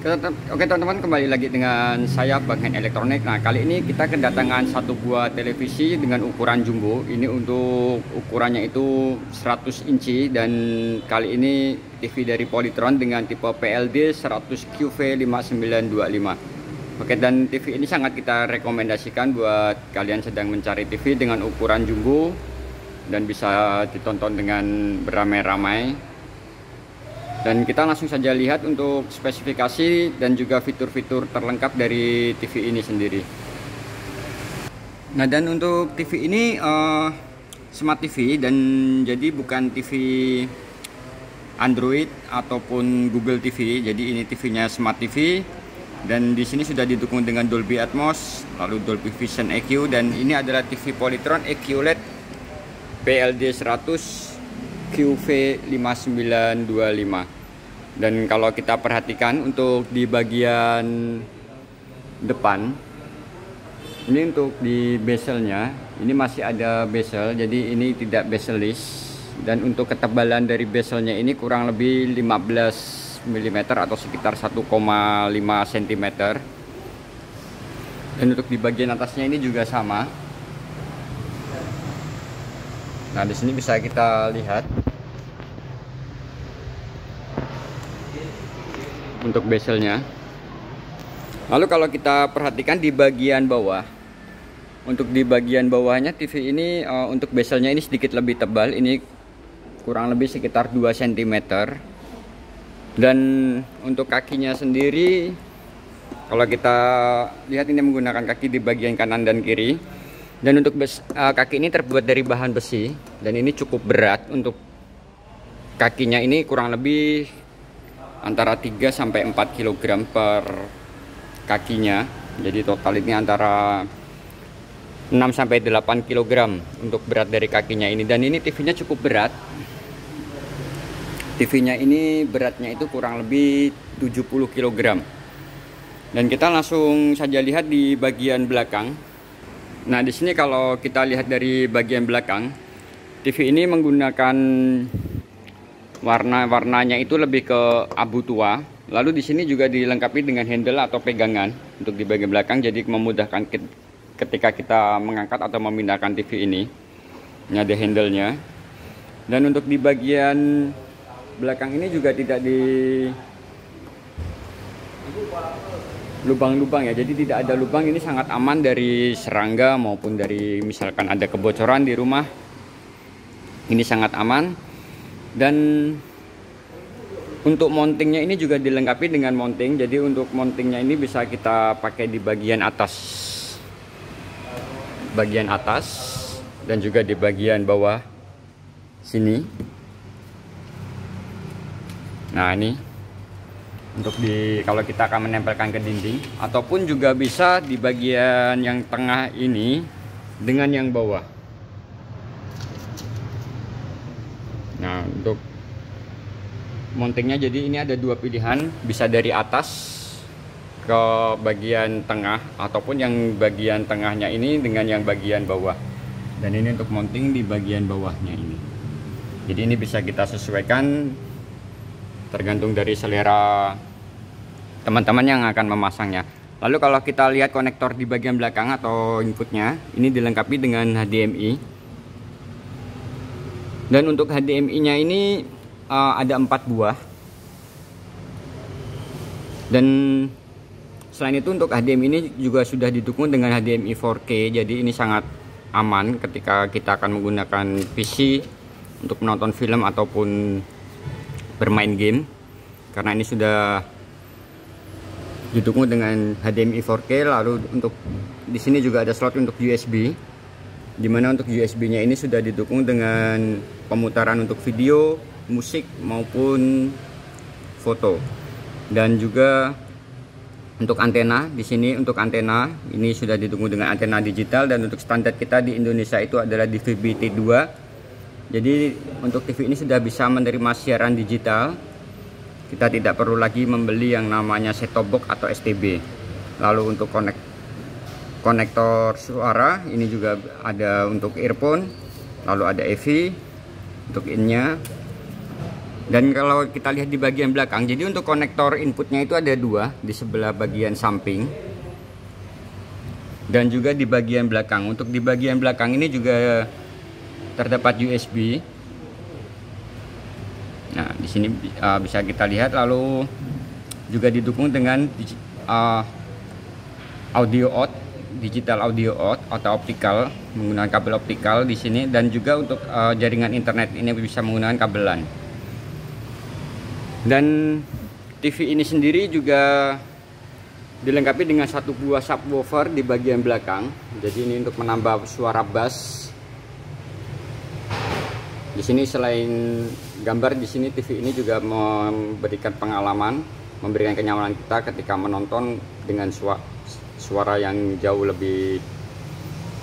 Oke teman-teman, kembali lagi dengan saya Bang Hen Elektronik. Nah, kali ini kita kedatangan satu buah televisi dengan ukuran jumbo. Ini untuk ukurannya itu 100 inci, dan kali ini TV dari Polytron dengan tipe PLD 100 QV5925. Oke, dan TV ini sangat kita rekomendasikan buat kalian sedang mencari TV dengan ukuran jumbo dan bisa ditonton dengan beramai-ramai. Dan kita langsung saja lihat untuk spesifikasi dan juga fitur-fitur terlengkap dari TV ini sendiri. Nah, dan untuk TV ini Smart TV, dan jadi bukan TV Android ataupun Google TV. Jadi ini TV-nya Smart TV, dan di sini sudah didukung dengan Dolby Atmos, lalu Dolby Vision EQ, dan ini adalah TV Polytron EQ-LED PLD 100 QV5925. Dan kalau kita perhatikan untuk di bagian depan ini, untuk di bezelnya ini masih ada bezel, jadi ini tidak bezelless. Dan untuk ketebalan dari bezelnya ini kurang lebih 15 mm atau sekitar 1,5 cm. Dan untuk di bagian atasnya ini juga sama. Nah, di sini bisa kita lihat untuk bezelnya. Lalu kalau kita perhatikan di bagian bawah, untuk di bagian bawahnya TV ini untuk bezelnya ini sedikit lebih tebal, ini kurang lebih sekitar 2 cm. Dan untuk kakinya sendiri, kalau kita lihat ini menggunakan kaki di bagian kanan dan kiri. Dan untuk kaki ini terbuat dari bahan besi, dan ini cukup berat. Untuk kakinya ini kurang lebih antara 3 sampai 4 kg per kakinya. Jadi total ini antara 6 sampai 8 kg untuk berat dari kakinya ini. Dan ini TV-nya cukup berat. TV-nya ini beratnya itu kurang lebih 70 kg. Dan kita langsung saja lihat di bagian belakang. Nah, di sini kalau kita lihat dari bagian belakang, TV ini menggunakan warnanya itu lebih ke abu tua. Lalu di sini juga dilengkapi dengan handle atau pegangan untuk di bagian belakang, jadi memudahkan ketika kita mengangkat atau memindahkan TV ini. Ini ada handle-nya. Dan untuk di bagian belakang ini juga tidak di lubang-lubang ya, jadi tidak ada lubang. Ini sangat aman dari serangga maupun dari misalkan ada kebocoran di rumah. Ini sangat aman. Dan untuk mountingnya ini juga dilengkapi dengan mounting. Jadi untuk mountingnya ini bisa kita pakai di bagian atas dan juga di bagian bawah sini. Nah, ini untuk kalau kita akan menempelkan ke dinding, ataupun juga bisa di bagian yang tengah ini dengan yang bawah. Nah, untuk mountingnya jadi ini ada dua pilihan, bisa dari atas ke bagian tengah, ataupun yang bagian tengahnya ini dengan yang bagian bawah. Dan ini untuk mounting di bagian bawahnya ini. Jadi ini bisa kita sesuaikan tergantung dari selera teman-teman yang akan memasangnya. Lalu kalau kita lihat konektor di bagian belakang atau inputnya, ini dilengkapi dengan HDMI. Dan untuk HDMI-nya ini ada 4 buah. Dan selain itu untuk HDMI ini juga sudah didukung dengan HDMI 4K. Jadi ini sangat aman ketika kita akan menggunakan PC untuk menonton film ataupun bermain game, karena ini sudah didukung dengan HDMI 4K. Lalu untuk di sini juga ada slot untuk USB, dimana untuk USB-nya ini sudah didukung dengan pemutaran untuk video, musik maupun foto. Dan juga untuk antena, di sini untuk antena ini sudah didukung dengan antena digital, dan untuk standar kita di Indonesia itu adalah DVB-T2. Jadi untuk TV ini sudah bisa menerima siaran digital. Kita tidak perlu lagi membeli yang namanya set-top box atau STB. Lalu untuk konektor suara ini juga ada untuk earphone, lalu ada EV untuk in-nya. Dan kalau kita lihat di bagian belakang, jadi untuk konektor inputnya itu ada dua di sebelah bagian samping dan juga di bagian belakang. Untuk di bagian belakang ini juga terdapat USB. Nah, di sini bisa kita lihat, lalu juga didukung dengan audio out, digital audio out atau optikal, menggunakan kabel optikal di sini, dan juga untuk jaringan internet ini bisa menggunakan kabelan. Dan TV ini sendiri juga dilengkapi dengan satu buah subwoofer di bagian belakang. Jadi ini untuk menambah suara bass. Di sini selain gambar, di sini TV ini juga memberikan pengalaman, memberikan kenyamanan kita ketika menonton dengan suara yang jauh lebih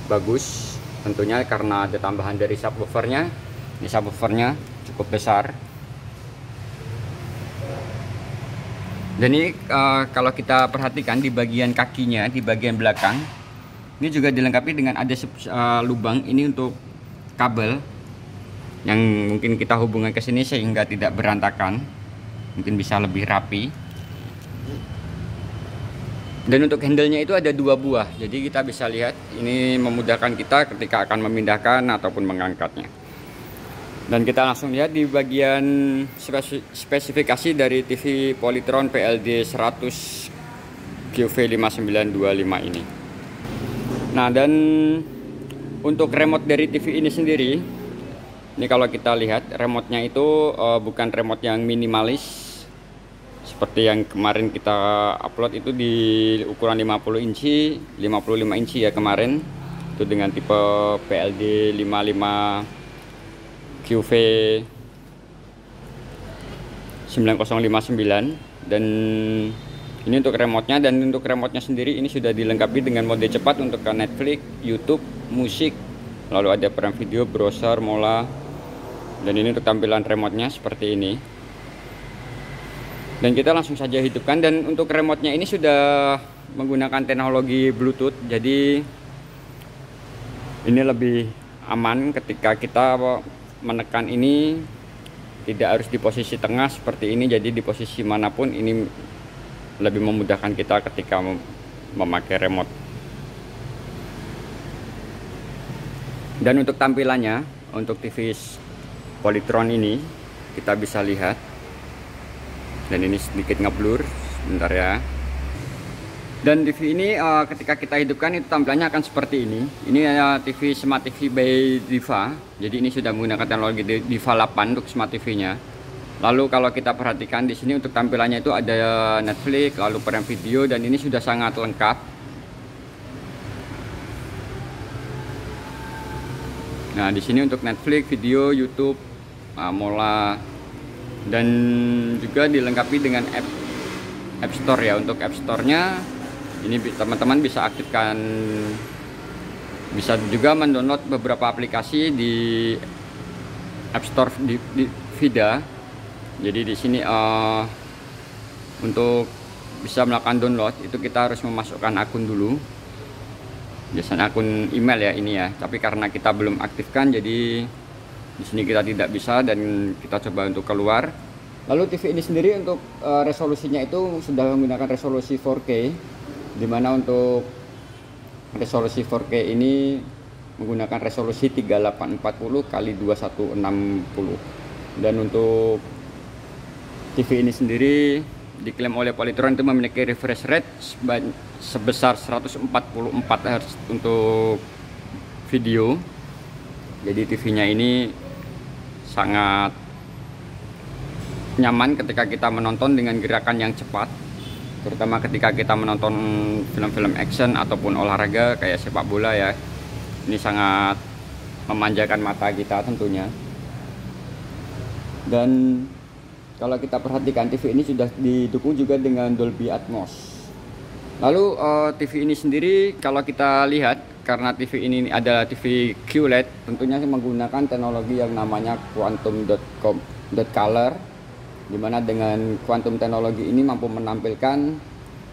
bagus. Tentunya karena ada tambahan dari subwoofernya. Ini subwoofernya cukup besar. Dan ini kalau kita perhatikan di bagian kakinya, di bagian belakang, ini juga dilengkapi dengan ada lubang ini untuk kabel yang mungkin kita hubungkan ke sini sehingga tidak berantakan, mungkin bisa lebih rapi. Dan untuk handle-nya itu ada dua buah, jadi kita bisa lihat ini memudahkan kita ketika akan memindahkan ataupun mengangkatnya. Dan kita langsung lihat di bagian spesifikasi dari TV Polytron PLD 100 QV5925 ini. Nah, dan untuk remote dari TV ini sendiri, ini kalau kita lihat remote-nya itu bukan remote yang minimalis seperti yang kemarin kita upload itu di ukuran 50 inci, 55 inci ya kemarin, itu dengan tipe PLD 55 QV 9059. Dan ini untuk remote-nya, dan untuk remote-nya sendiri ini sudah dilengkapi dengan mode cepat untuk ke Netflix, YouTube, musik, lalu ada Prime Video, browser, Mola. Dan ini untuk tampilan remote-nya seperti ini. Dan kita langsung saja hidupkan. Dan untuk remote-nya ini sudah menggunakan teknologi Bluetooth, jadi ini lebih aman ketika kita menekan ini, tidak harus di posisi tengah seperti ini, jadi di posisi manapun ini lebih memudahkan kita ketika memakai remote. Dan untuk tampilannya, untuk TV Polytron ini kita bisa lihat, dan ini sedikit ngeblur sebentar ya. Dan TV ini ketika kita hidupkan itu tampilannya akan seperti ini. Ini TV Smart TV by Diva. Jadi ini sudah menggunakan teknologi Diva 8 untuk Smart TV-nya. Lalu kalau kita perhatikan di sini untuk tampilannya itu ada Netflix, lalu Prime Video, dan ini sudah sangat lengkap. Nah, di sini untuk Netflix, video, YouTube, Mola, dan juga dilengkapi dengan App Store ya. Untuk App Store-nya ini teman-teman bisa aktifkan, bisa juga mendownload beberapa aplikasi di App Store di Vida. Jadi di sini untuk bisa melakukan download itu kita harus memasukkan akun dulu. Biasanya akun email ya ini ya. Tapi karena kita belum aktifkan, jadi di sini kita tidak bisa, dan kita coba untuk keluar. Lalu TV ini sendiri untuk resolusinya itu sudah menggunakan resolusi 4K. Dimana untuk resolusi 4K ini menggunakan resolusi 3840 x 2160. Dan untuk TV ini sendiri diklaim oleh Polytron itu memiliki refresh rate sebesar 144 Hz untuk video. Jadi TV-nya ini sangat nyaman ketika kita menonton dengan gerakan yang cepat, terutama ketika kita menonton film-film action ataupun olahraga kayak sepak bola ya. Ini sangat memanjakan mata kita tentunya. Dan kalau kita perhatikan TV ini sudah didukung juga dengan Dolby Atmos. Lalu TV ini sendiri kalau kita lihat, karena TV ini adalah TV QLED, tentunya menggunakan teknologi yang namanya quantum dot color, dimana dengan quantum teknologi ini mampu menampilkan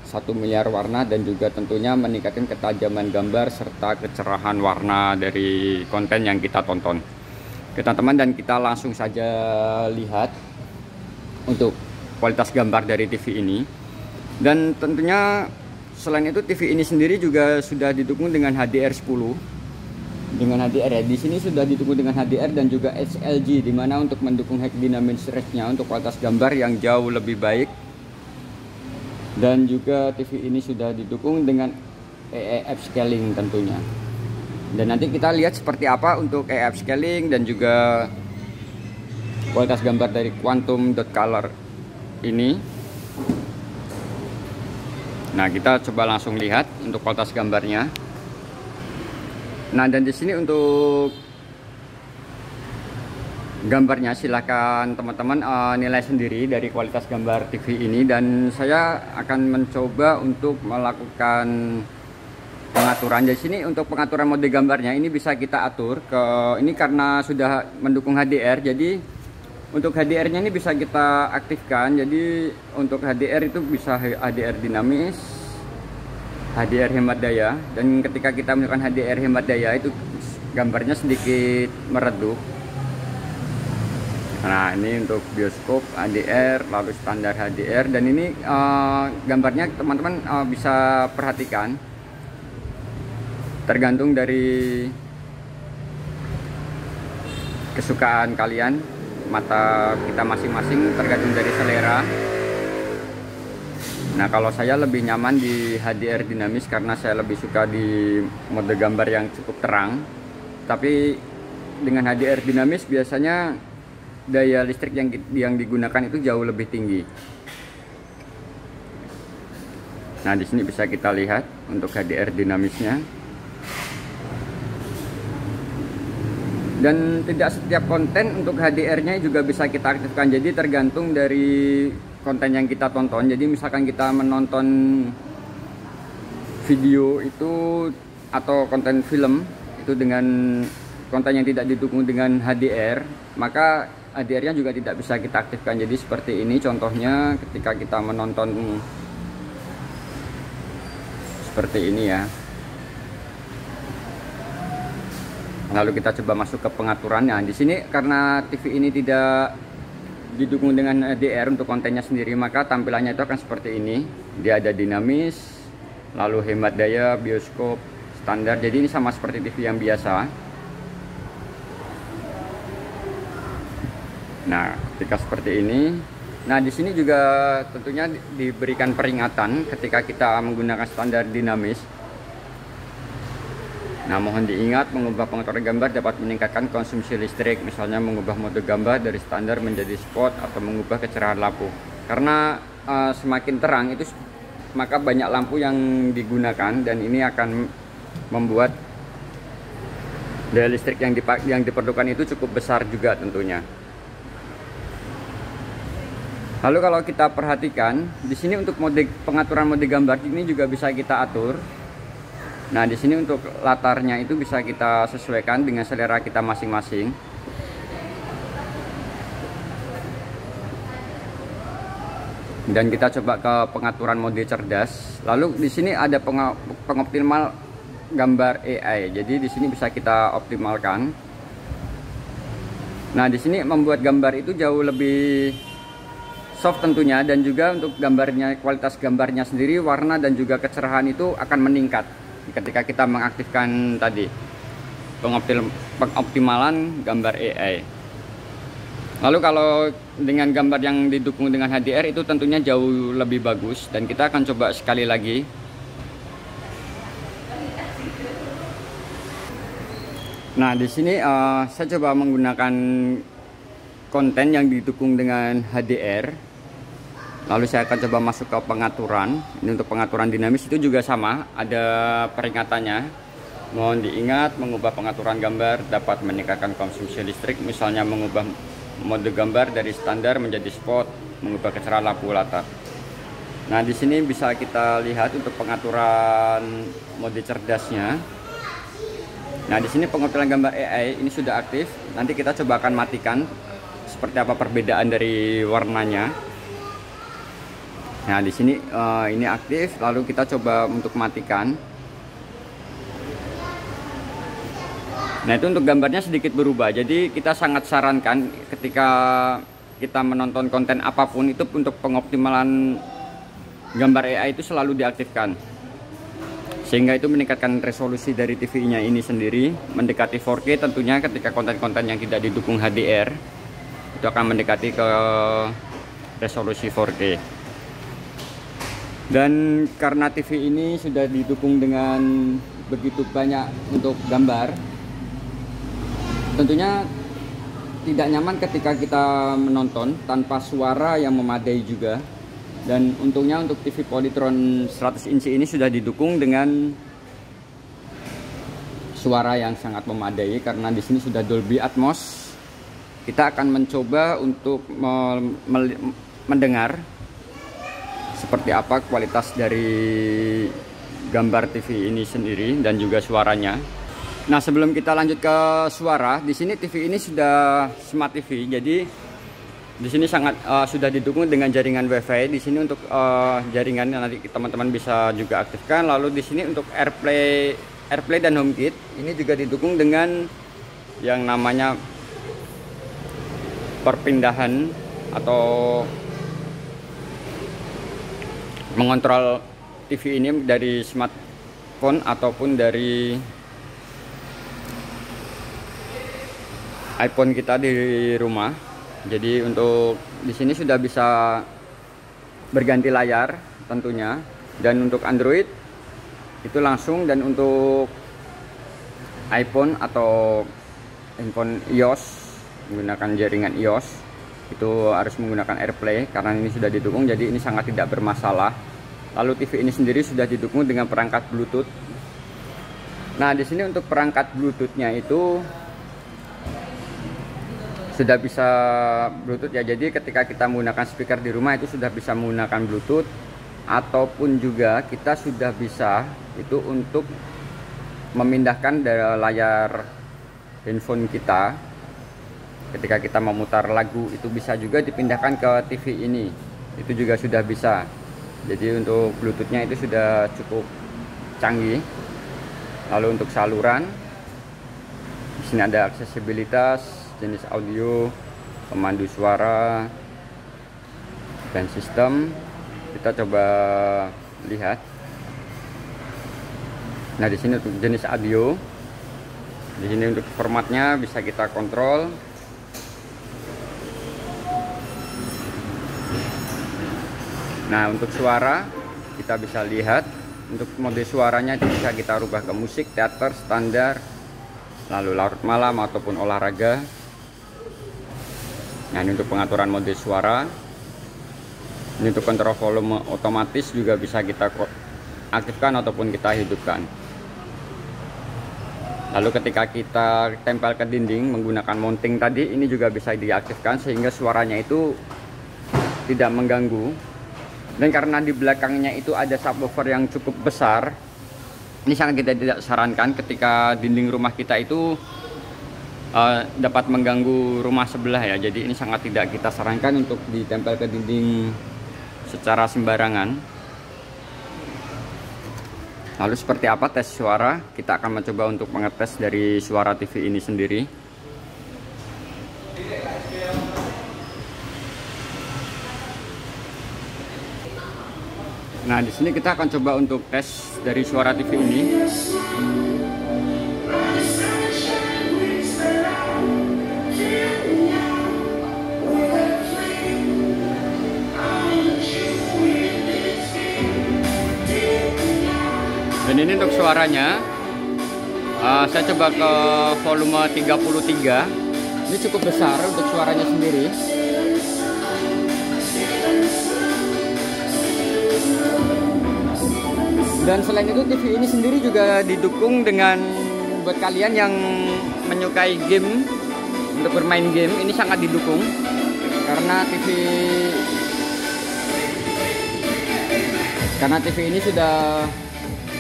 1 miliar warna dan juga tentunya meningkatkan ketajaman gambar serta kecerahan warna dari konten yang kita tonton. Oke teman-teman, dan kita langsung saja lihat untuk kualitas gambar dari TV ini. Dan tentunya selain itu TV ini sendiri juga sudah didukung dengan HDR10. Dengan HDR ya, di sini sudah didukung dengan HDR dan juga HLG, dimana untuk mendukung high dynamic range-nya untuk kualitas gambar yang jauh lebih baik. Dan juga TV ini sudah didukung dengan EF scaling tentunya. Dan nanti kita lihat seperti apa untuk EF scaling dan juga kualitas gambar dari quantum dot color ini. Nah, kita coba langsung lihat untuk kualitas gambarnya. Nah, dan di sini untuk gambarnya silahkan teman-teman nilai sendiri dari kualitas gambar TV ini, dan saya akan mencoba untuk melakukan pengaturan. Di sini untuk pengaturan mode gambarnya ini bisa kita atur ke ini karena sudah mendukung HDR, jadi untuk HDR-nya ini bisa kita aktifkan. Jadi untuk HDR itu bisa HDR dinamis, HDR hemat daya, dan ketika kita melakukan HDR hemat daya itu gambarnya sedikit meredup. Nah, ini untuk bioskop HDR, lalu standar HDR, dan ini gambarnya teman-teman bisa perhatikan tergantung dari kesukaan kalian, mata kita masing-masing, tergantung dari selera. Nah, kalau saya lebih nyaman di HDR dinamis karena saya lebih suka di mode gambar yang cukup terang. Tapi dengan HDR dinamis biasanya daya listrik yang digunakan itu jauh lebih tinggi. Nah, di sini bisa kita lihat untuk HDR dinamisnya. Dan tidak setiap konten untuk HDR-nya juga bisa kita aktifkan. Jadi tergantung dari konten yang kita tonton. Jadi misalkan kita menonton video itu atau konten film itu dengan konten yang tidak didukung dengan HDR, maka HDR-nya juga tidak bisa kita aktifkan. Jadi seperti ini contohnya ketika kita menonton seperti ini ya. Lalu kita coba masuk ke pengaturan. Nah, di sini karena TV ini tidak didukung dengan HDR untuk kontennya sendiri, maka tampilannya itu akan seperti ini. Dia ada dinamis, lalu hemat daya, bioskop, standar. Jadi ini sama seperti TV yang biasa. Nah, ketika seperti ini, nah di sini juga tentunya diberikan peringatan ketika kita menggunakan standar dinamis. Nah, mohon diingat, mengubah pengaturan gambar dapat meningkatkan konsumsi listrik, misalnya mengubah mode gambar dari standar menjadi spot atau mengubah kecerahan lampu. Karena semakin terang itu maka banyak lampu yang digunakan, dan ini akan membuat daya listrik yang diperlukan itu cukup besar juga tentunya. Lalu kalau kita perhatikan di sini untuk pengaturan mode gambar ini juga bisa kita atur. Nah, di sini untuk latarnya itu bisa kita sesuaikan dengan selera kita masing-masing. Dan kita coba ke pengaturan mode cerdas. Lalu di sini ada pengoptimal gambar AI. Jadi di sini bisa kita optimalkan. Nah, di sini membuat gambar itu jauh lebih soft tentunya, dan juga untuk gambarnya, kualitas gambarnya sendiri, warna dan juga kecerahan itu akan meningkat ketika kita mengaktifkan tadi pengoptimalan gambar AI. Lalu kalau dengan gambar yang didukung dengan HDR itu tentunya jauh lebih bagus, dan kita akan coba sekali lagi. Nah, di sini saya coba menggunakan konten yang didukung dengan HDR. Lalu saya akan coba masuk ke pengaturan. Ini untuk pengaturan dinamis itu juga sama, ada peringatannya. Mohon diingat, mengubah pengaturan gambar dapat meningkatkan konsumsi listrik, misalnya mengubah mode gambar dari standar menjadi spot, mengubah kecerahan lampu latar. Nah, di sini bisa kita lihat untuk pengaturan mode cerdasnya. Nah, di sini pengaturan gambar AI ini sudah aktif. Nanti kita coba akan matikan seperti apa perbedaan dari warnanya. Nah, di sini ini aktif, lalu kita coba untuk matikan. Nah, itu untuk gambarnya sedikit berubah. Jadi kita sangat sarankan ketika kita menonton konten apapun itu untuk pengoptimalan gambar AI itu selalu diaktifkan, sehingga itu meningkatkan resolusi dari TV-nya ini sendiri mendekati 4K. Tentunya ketika konten-konten yang tidak didukung HDR itu akan mendekati ke resolusi 4K. Dan karena TV ini sudah didukung dengan begitu banyak untuk gambar, tentunya tidak nyaman ketika kita menonton tanpa suara yang memadai juga. Dan untungnya untuk TV Polytron 100 inci ini sudah didukung dengan suara yang sangat memadai, karena di sini sudah Dolby Atmos. Kita akan mencoba untuk mendengar seperti apa kualitas dari gambar TV ini sendiri dan juga suaranya. Nah, sebelum kita lanjut ke suara, di sini TV ini sudah Smart TV. Jadi di sini sangat sudah didukung dengan jaringan WiFi. Di sini untuk jaringan nanti teman-teman bisa juga aktifkan. Lalu di sini untuk AirPlay dan HomeKit ini juga didukung dengan yang namanya perpindahan atau mengontrol TV ini dari smartphone ataupun dari iPhone kita di rumah. Jadi untuk di sini sudah bisa berganti layar tentunya, dan untuk Android itu langsung, dan untuk iPhone atau handphone iOS menggunakan jaringan iOS itu harus menggunakan AirPlay karena ini sudah didukung, jadi ini sangat tidak bermasalah. Lalu TV ini sendiri sudah didukung dengan perangkat Bluetooth. Nah, di sini untuk perangkat Bluetooth-nya itu sudah bisa Bluetooth ya. Jadi ketika kita menggunakan speaker di rumah itu sudah bisa menggunakan Bluetooth, ataupun juga kita sudah bisa itu untuk memindahkan dari layar handphone kita. Ketika kita memutar lagu itu bisa juga dipindahkan ke TV ini, itu juga sudah bisa. Jadi untuk Bluetooth-nya itu sudah cukup canggih. Lalu untuk saluran, di sini ada aksesibilitas, jenis audio, pemandu suara, dan sistem. Kita coba lihat. Nah, di sini untuk jenis audio, di sini untuk formatnya bisa kita kontrol. Nah, untuk suara kita bisa lihat, untuk mode suaranya itu bisa kita rubah ke musik, teater, standar, lalu larut malam ataupun olahraga. Nah, ini untuk pengaturan mode suara. Ini untuk kontrol volume otomatis juga bisa kita aktifkan ataupun kita hidupkan. Lalu ketika kita tempel ke dinding menggunakan mounting tadi, ini juga bisa diaktifkan sehingga suaranya itu tidak mengganggu. Dan karena di belakangnya itu ada subwoofer yang cukup besar, ini sangat kita tidak sarankan ketika dinding rumah kita itu dapat mengganggu rumah sebelah ya. Jadi ini sangat tidak kita sarankan untuk ditempel ke dinding secara sembarangan. Lalu seperti apa tes suara? Kita akan mencoba untuk mengetes dari suara TV ini sendiri. Nah, di sini kita akan coba untuk tes dari suara TV ini. Dan ini untuk suaranya, saya coba ke volume 33. Ini cukup besar untuk suaranya sendiri. Dan selain itu TV ini sendiri juga didukung dengan, buat kalian yang menyukai game, untuk bermain game ini sangat didukung karena TV ini sudah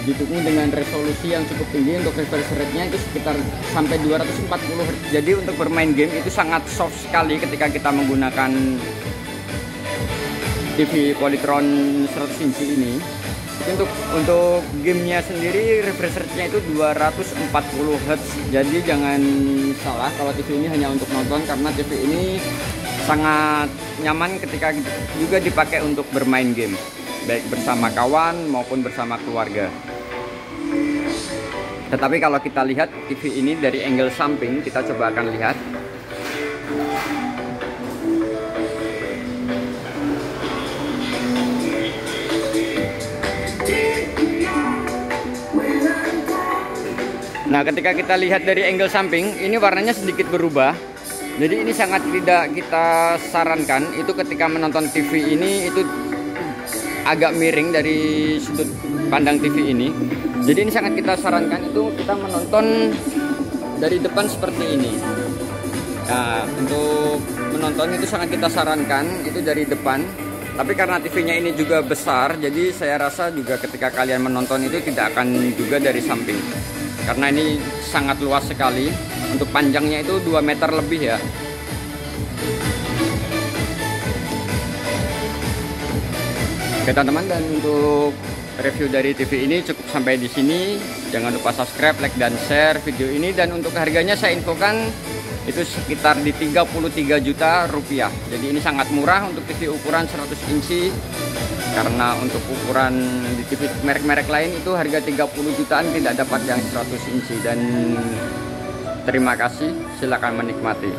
didukung dengan resolusi yang cukup tinggi. Untuk refresh rate-nya itu sekitar sampai 240 Hz. Jadi untuk bermain game itu sangat soft sekali ketika kita menggunakan TV Polytron 100 inci ini. Untuk gamenya sendiri refresh rate-nya itu 240 Hz. Jadi jangan salah kalau TV ini hanya untuk nonton, karena TV ini sangat nyaman ketika juga dipakai untuk bermain game, baik bersama kawan maupun bersama keluarga. Tetapi kalau kita lihat TV ini dari angle samping, kita coba akan lihat. Nah, ketika kita lihat dari angle samping, ini warnanya sedikit berubah. Jadi ini sangat tidak kita sarankan itu ketika menonton TV ini itu agak miring dari sudut pandang TV ini. Jadi ini sangat kita sarankan itu kita menonton dari depan seperti ini. Nah, untuk menonton itu sangat kita sarankan itu dari depan. Tapi karena TV-nya ini juga besar, jadi saya rasa juga ketika kalian menonton itu tidak akan juga dari samping. Karena ini sangat luas sekali. Untuk panjangnya itu 2 meter lebih ya. Oke teman-teman, dan untuk review dari TV ini cukup sampai di sini. Jangan lupa subscribe, like, dan share video ini. Dan untuk harganya saya infokan itu sekitar di 33 juta rupiah. Jadi ini sangat murah untuk TV ukuran 100 inci. Karena untuk ukuran di TV merek-merek lain itu harga 30 jutaan tidak dapat yang 100 inci. Dan terima kasih, silakan menikmati.